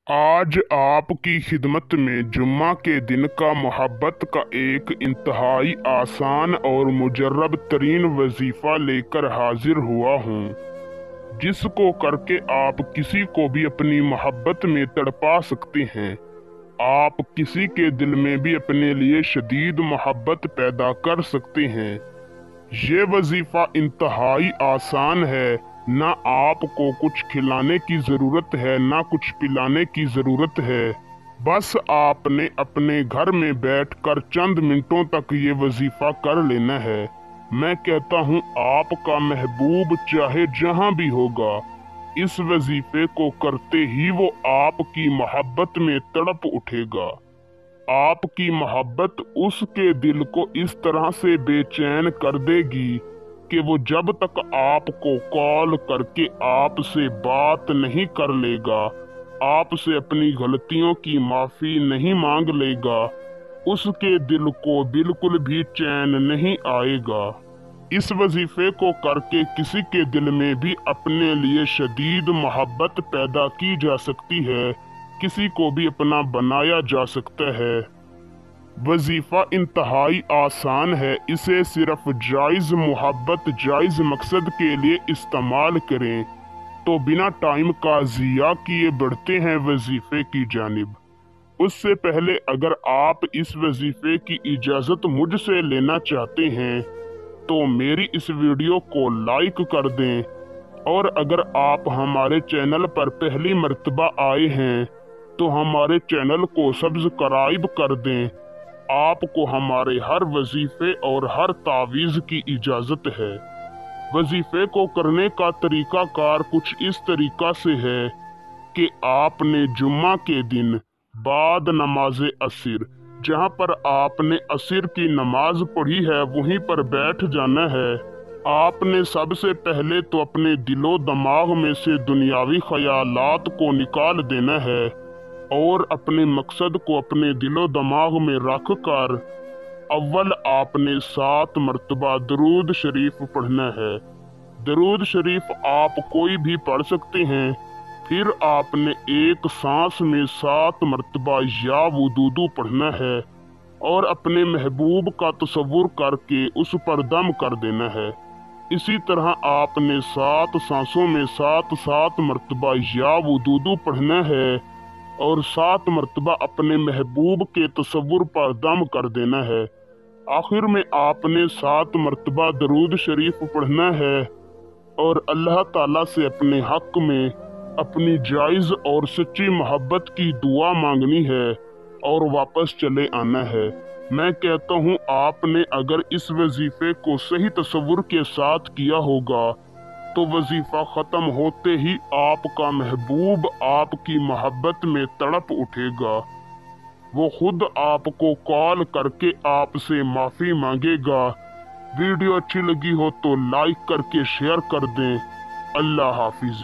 आज आपकी खिदमत में जुम्मा के दिन का मोहब्बत का एक इंतहाई आसान और मुजर्रब तरीन वजीफ़ा लेकर हाजिर हुआ हूँ, जिसको करके आप किसी को भी अपनी मोहब्बत में तड़पा सकते हैं। आप किसी के दिल में भी अपने लिए शदीद मोहब्बत पैदा कर सकते हैं। ये वजीफ़ा इंतहाई आसान है। ना आपको कुछ खिलाने की ज़रूरत है, ना कुछ पिलाने की ज़रूरत है। बस आपने अपने घर में बैठकर चंद मिनटों तक ये वजीफ़ा कर लेना है। मैं कहता हूँ, आपका महबूब चाहे जहाँ भी होगा, इस वजीफे को करते ही वो आपकी मोहब्बत में तड़प उठेगा। आपकी मोहब्बत उसके दिल को इस तरह से बेचैन कर देगी कि वो जब तक आपको कॉल करके आपसे बात नहीं कर लेगा, आपसे अपनी गलतियों की माफ़ी नहीं मांग लेगा, उसके दिल को बिल्कुल भी चैन नहीं आएगा। इस वजीफे को करके किसी के दिल में भी अपने लिए शदीद मोहब्बत पैदा की जा सकती है, किसी को भी अपना बनाया जा सकता है। वजीफा इंतहाई आसान है, इसे सिर्फ जायज़ मोहब्बत जायज़ मकसद के लिए इस्तेमाल करें। तो बिना टाइम का ज़िया किए बढ़ते हैं वजीफे की जानिब। उससे पहले अगर आप इस वजीफे की इजाज़त मुझसे लेना चाहते हैं तो मेरी इस वीडियो को लाइक कर दें, और अगर आप हमारे चैनल पर पहली मर्तबा आए हैं तो हमारे चैनल को सब्सक्राइब कर दें। आपको हमारे हर वजीफे और हर तावीज़ की इजाज़त है। वजीफे को करने का तरीक़ाकार कुछ इस तरीक़ा से है कि आपने जुम्मा के दिन बाद नमाज असर, जहाँ पर आपने असर की नमाज पढ़ी है, वहीं पर बैठ जाना है। आपने सबसे पहले तो अपने दिलो दिमाग में से दुनियावी ख्यालात को निकाल देना है और अपने मकसद को अपने दिलो दिमाग में रख कर अव्वल आपने 7 मरतबा दरूद शरीफ पढ़ना है। दरूद शरीफ आप कोई भी पढ़ सकते हैं। फिर आपने एक सांस में 7 मरतबा या वुदूदू पढ़ना है और अपने महबूब का तसव्वुर करके उस पर दम कर देना है। इसी तरह आपने 7 सांसों में 7 मरतबा या वुदूदू पढ़ना है और 7 मरतबा अपने महबूब के तसव्वुर पर दम कर देना है। आखिर में आपने 7 मरतबा दरूद शरीफ पढ़ना है और अल्लाह ताला से अपने हक में अपनी जायज़ और सच्ची मोहब्बत की दुआ मांगनी है और वापस चले आना है। मैं कहता हूँ, आपने अगर इस वजीफे को सही तसव्वुर के साथ किया होगा तो वजीफा ख़त्म होते ही आपका महबूब आपकी मोहब्बत में तड़प उठेगा। वो खुद आपको कॉल करके आपसे माफ़ी मांगेगा। वीडियो अच्छी लगी हो तो लाइक करके शेयर कर दें। अल्लाह हाफिज़।